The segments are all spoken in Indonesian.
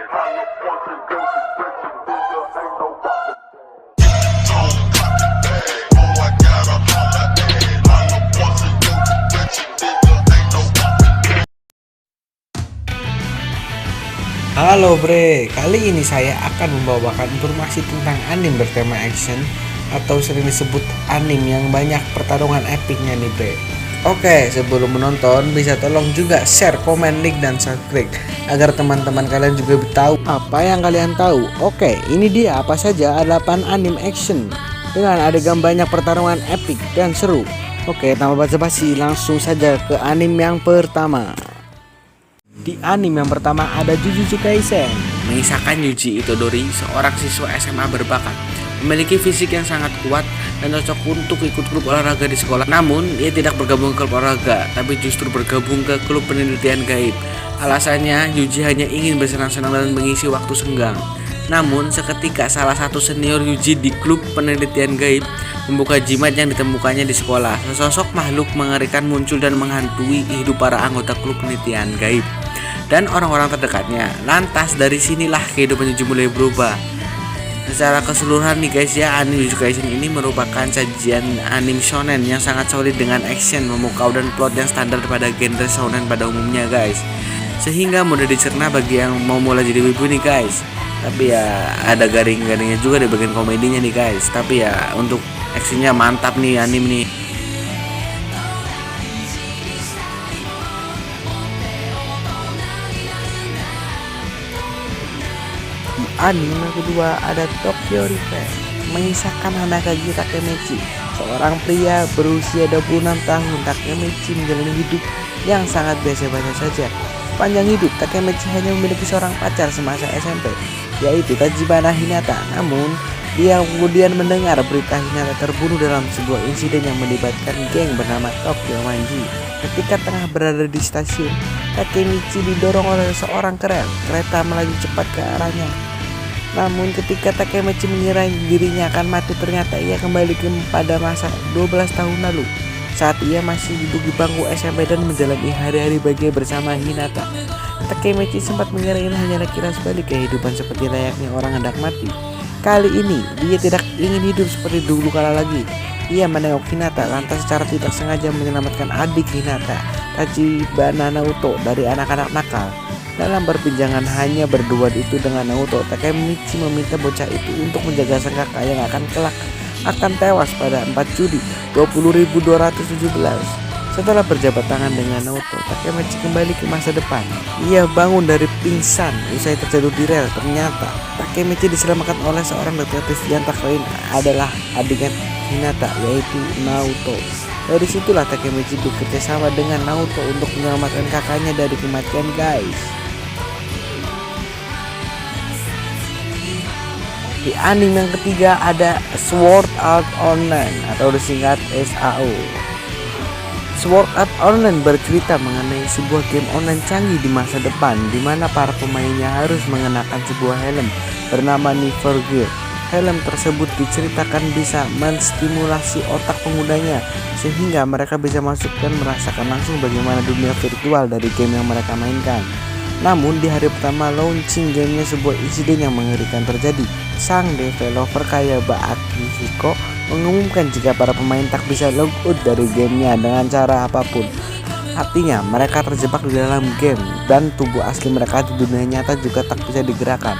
Halo bre, kali ini saya akan membawakan informasi tentang anime bertema action atau sering disebut anime yang banyak pertarungan epicnya nih bre. Oke, sebelum menonton bisa tolong juga share, komen, like, dan subscribe agar teman-teman kalian juga tahu apa yang kalian tahu. Oke, ini dia apa saja 8 anime action dengan adegan banyak pertarungan epic dan seru. Oke, tanpa basa-basi langsung saja ke anime yang pertama. Di anime yang pertama ada Jujutsu Kaisen, mengisahkan Yuji Itadori, seorang siswa SMA berbakat, memiliki fisik yang sangat kuat dan cocok untuk ikut klub olahraga di sekolah. Namun, ia tidak bergabung ke klub olahraga, tapi justru bergabung ke klub penelitian gaib. Alasannya, Yuji hanya ingin bersenang-senang dan mengisi waktu senggang. Namun, seketika salah satu senior Yuji di klub penelitian gaib membuka jimat yang ditemukannya di sekolah. Sesosok makhluk mengerikan muncul dan menghantui hidup para anggota klub penelitian gaib dan orang-orang terdekatnya. Lantas dari sinilah kehidupan Yuji mulai berubah. Secara keseluruhan nih guys ya, anime Jujutsu Kaisen ini merupakan sajian anime shonen yang sangat solid dengan action memukau dan plot yang standar pada genre shonen pada umumnya guys, sehingga mudah dicerna bagi yang mau mulai jadi wibu nih guys. Tapi ya ada garing-garingnya juga di bagian komedinya nih guys. Tapi ya untuk actionnya mantap nih anime nih. Anime kedua ada Tokyo Revenge, mengisahkan Hanakagi Takemichi, seorang pria berusia 26 tahun. Takemichi menjalani hidup yang sangat biasa-biasa saja. Sepanjang hidup, Takemichi hanya memiliki seorang pacar semasa SMP, yaitu Tachibana Hinata. Namun, dia kemudian mendengar berita Hinata terbunuh dalam sebuah insiden yang melibatkan geng bernama Tokyo Manji. Ketika tengah berada di stasiun, Takemichi didorong oleh seorang kereta melaju cepat ke arahnya. Namun ketika Takemichi mengira dirinya akan mati, ternyata ia kembali pada masa 12 tahun lalu, saat ia masih duduk di bangku SMP dan menjalani hari-hari bahagia bersama Hinata. Takemichi sempat mengira ini hanyalah kilas balik kehidupan seperti layaknya orang hendak mati. Kali ini dia tidak ingin hidup seperti dulu kala lagi. Ia menengok Hinata, lantas secara tidak sengaja menyelamatkan adik Hinata, Tachibana Naoto, dari anak-anak nakal. Dalam perbincangan hanya berdua itu dengan Naoto, Takemichi meminta bocah itu untuk menjaga sang kakak yang kelak akan tewas pada 4 Juli 20.217. Setelah berjabat tangan dengan Naoto, Takemichi kembali ke masa depan. Ia bangun dari pingsan usai terjatuh di rel. Ternyata Takemichi diselamatkan oleh seorang detektif yang tak lain adalah adiknya Hinata, yaitu Naoto. Dari situlah Takemichi bekerja sama dengan Naoto untuk menyelamatkan kakaknya dari kematian guys. Di anime yang ketiga ada Sword Art Online atau disingkat SAO. Sword Art Online bercerita mengenai sebuah game online canggih di masa depan, di mana para pemainnya harus mengenakan sebuah helm bernama Never Gear. Helm tersebut diceritakan bisa menstimulasi otak penggunanya sehingga mereka bisa masuk dan merasakan langsung bagaimana dunia virtual dari game yang mereka mainkan. Namun di hari pertama launching gamenya, sebuah insiden yang mengerikan terjadi. Sang developer kaya Akihiko mengumumkan jika para pemain tak bisa logout dari gamenya dengan cara apapun. Artinya mereka terjebak di dalam game dan tubuh asli mereka di dunia nyata juga tak bisa digerakkan.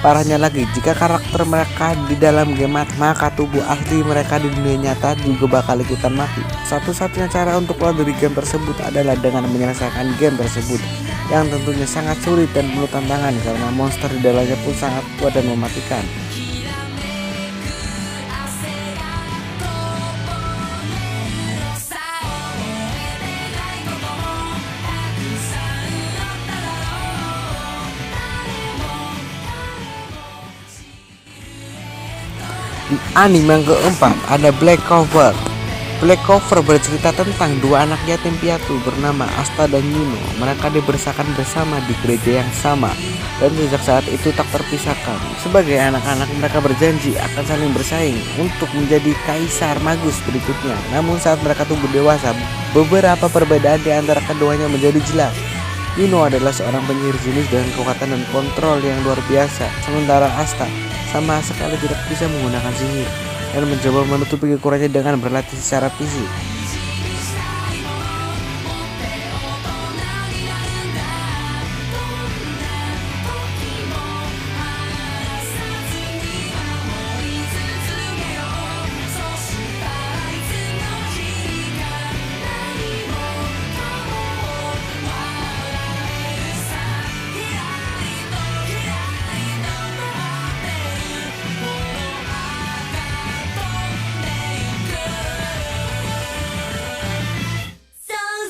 Parahnya lagi, jika karakter mereka di dalam game mati, maka tubuh asli mereka di dunia nyata juga bakal ikutan mati. Satu-satunya cara untuk keluar dari game tersebut adalah dengan menyelesaikan game tersebut, yang tentunya sangat sulit dan penuh tantangan karena monster di dalamnya pun sangat kuat dan mematikan. Di anime yang keempat ada Black Clover. Black Clover bercerita tentang dua anak yatim piatu bernama Asta dan Yuno. Mereka dibesarkan bersama di gereja yang sama dan sejak saat itu tak terpisahkan. Sebagai anak-anak mereka berjanji akan saling bersaing untuk menjadi kaisar magus berikutnya. Namun saat mereka tumbuh dewasa, beberapa perbedaan di antara keduanya menjadi jelas. Yuno adalah seorang penyihir jenis dengan kekuatan dan kontrol yang luar biasa, sementara Asta sama sekali tidak bisa menggunakan sihir dan mencoba menutupi kekurangannya dengan berlatih secara fisik.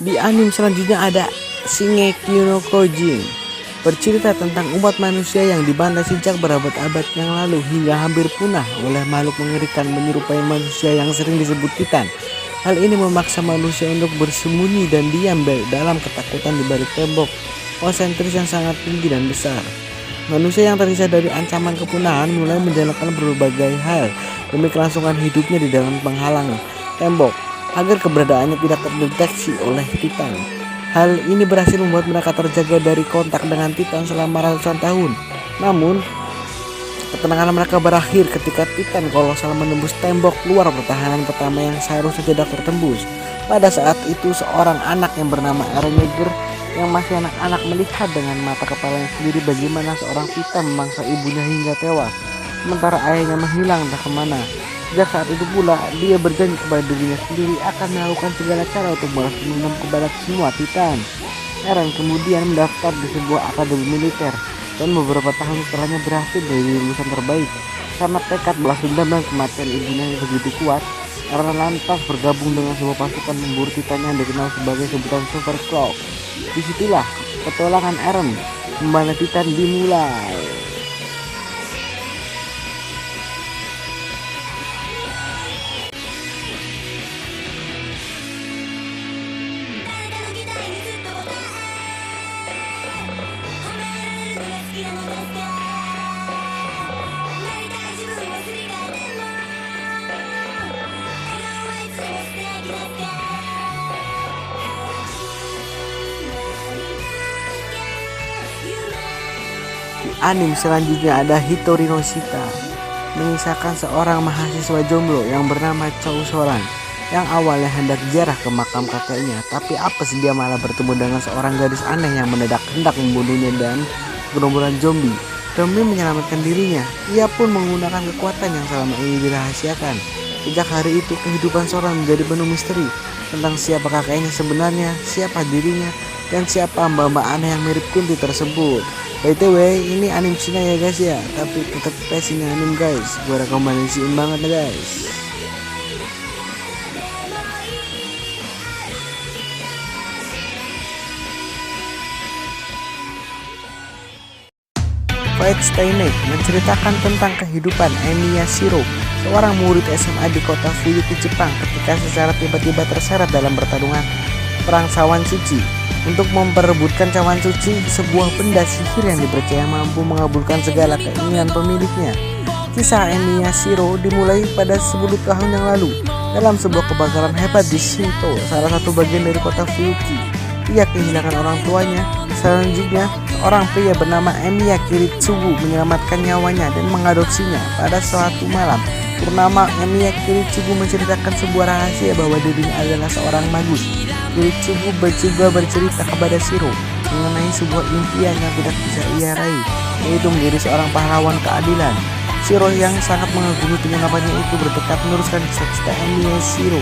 Di anime selanjutnya ada Shingeki no Kyojin, bercerita tentang umat manusia yang dibantai sejak berabad-abad yang lalu hingga hampir punah oleh makhluk mengerikan menyerupai manusia yang sering disebut Titan. Hal ini memaksa manusia untuk bersembunyi dan diam dalam ketakutan di balik tembok konsentris yang sangat tinggi dan besar. Manusia yang tersisa dari ancaman kepunahan mulai menjalankan berbagai hal demi kelangsungan hidupnya di dalam penghalang tembok agar keberadaannya tidak terdeteksi oleh Titan. Hal ini berhasil membuat mereka terjaga dari kontak dengan Titan selama ratusan tahun. Namun, ketenangan mereka berakhir ketika Titan kolosal menembus tembok luar pertahanan pertama yang seharusnya tidak tertembus. Pada saat itu, seorang anak yang bernama Eren Yeager yang masih anak-anak melihat dengan mata kepalanya sendiri bagaimana seorang Titan memangsa ibunya hingga tewas, sementara ayahnya menghilang entah kemana. Sejak saat itu pula, dia berjanji kepada dirinya sendiri akan melakukan segala cara untuk balas dendam kepada semua Titan. Eren kemudian mendaftar di sebuah akademi militer dan beberapa tahun setelahnya berhasil menjadi lulusan terbaik. Karena tekad balas dendam dan kematian ibunya yang begitu kuat, Eren lantas bergabung dengan sebuah pasukan pemburu Titan yang dikenal sebagai sebutan Super Claw. Disitulah petualangan Eren membantai Titan dimulai. Anime selanjutnya ada Hitori no Shita, mengisahkan seorang mahasiswa jomblo yang bernama Chou Soran yang awalnya hendak ziarah ke makam kakeknya, tapi apes dia malah bertemu dengan seorang gadis aneh yang mendadak hendak membunuhnya dan gerombolan zombie. Demi menyelamatkan dirinya, ia pun menggunakan kekuatan yang selama ini dirahasiakan. Sejak hari itu, kehidupan Soran menjadi penuh misteri tentang siapa kakeknya sebenarnya, siapa dirinya, dan siapa mbak-mbak aneh yang mirip Kunti tersebut. By the way, ini anime Cina ya guys ya, tapi tetap passion anime guys. Gue rekomendasiin banget guys. Fate Stay Night menceritakan tentang kehidupan Emiya Shiro, seorang murid SMA di kota Fuyuki, Jepang, ketika secara tiba-tiba terseret dalam pertarungan perang cawan suci. Untuk memperebutkan cawan suci, sebuah benda sihir yang dipercaya mampu mengabulkan segala keinginan pemiliknya. Kisah Emiya Shiro dimulai pada 10 tahun yang lalu dalam sebuah kebakaran hebat di Shinto, salah satu bagian dari kota Fuyuki. Ia kehilangan orang tuanya. Selanjutnya, seorang pria bernama Emiya Kiritsugu menyelamatkan nyawanya dan mengadopsinya. Pada suatu malam purnama, Emiya Kiritsugu menceritakan sebuah rahasia bahwa dirinya adalah seorang magus. Kiritsugu juga bercerita kepada Shiro mengenai sebuah impian yang tidak bisa ia raih, yaitu menjadi seorang pahlawan keadilan. Shiro yang sangat mengagumi penyelamatnya itu bertekad meneruskan cita-cita Emiya Shiro.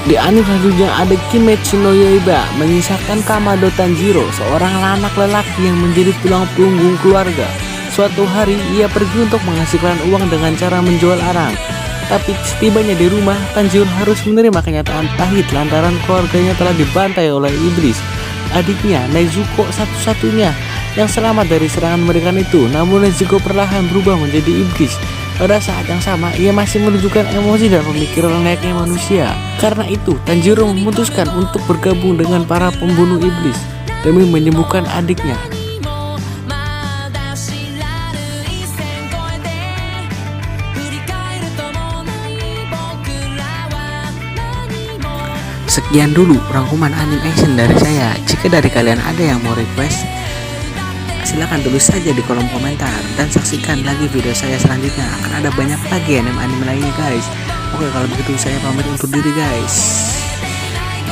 Di anime selanjutnya ada Kimetsu no Yaiba, mengisahkan Kamado Tanjiro, seorang anak lelaki yang menjadi tulang punggung keluarga. Suatu hari ia pergi untuk menghasilkan uang dengan cara menjual arang. Tapi setibanya di rumah, Tanjiro harus menerima kenyataan pahit lantaran keluarganya telah dibantai oleh iblis. Adiknya, Nezuko, satu-satunya yang selamat dari serangan mengerikan itu. Namun Nezuko perlahan berubah menjadi iblis Pada saat yang sama, ia masih menunjukkan emosi dan pemikiran layaknya manusia. Karena itu, Tanjiro memutuskan untuk bergabung dengan para pembunuh iblis demi menyembuhkan adiknya. Sekian dulu rangkuman anime action dari saya. Jika dari kalian ada yang mau request, silahkan tulis saja di kolom komentar. Dan saksikan lagi video saya selanjutnya. Akan ada banyak lagi anime-anime lainnya guys. Oke, kalau begitu saya pamit untuk diri guys.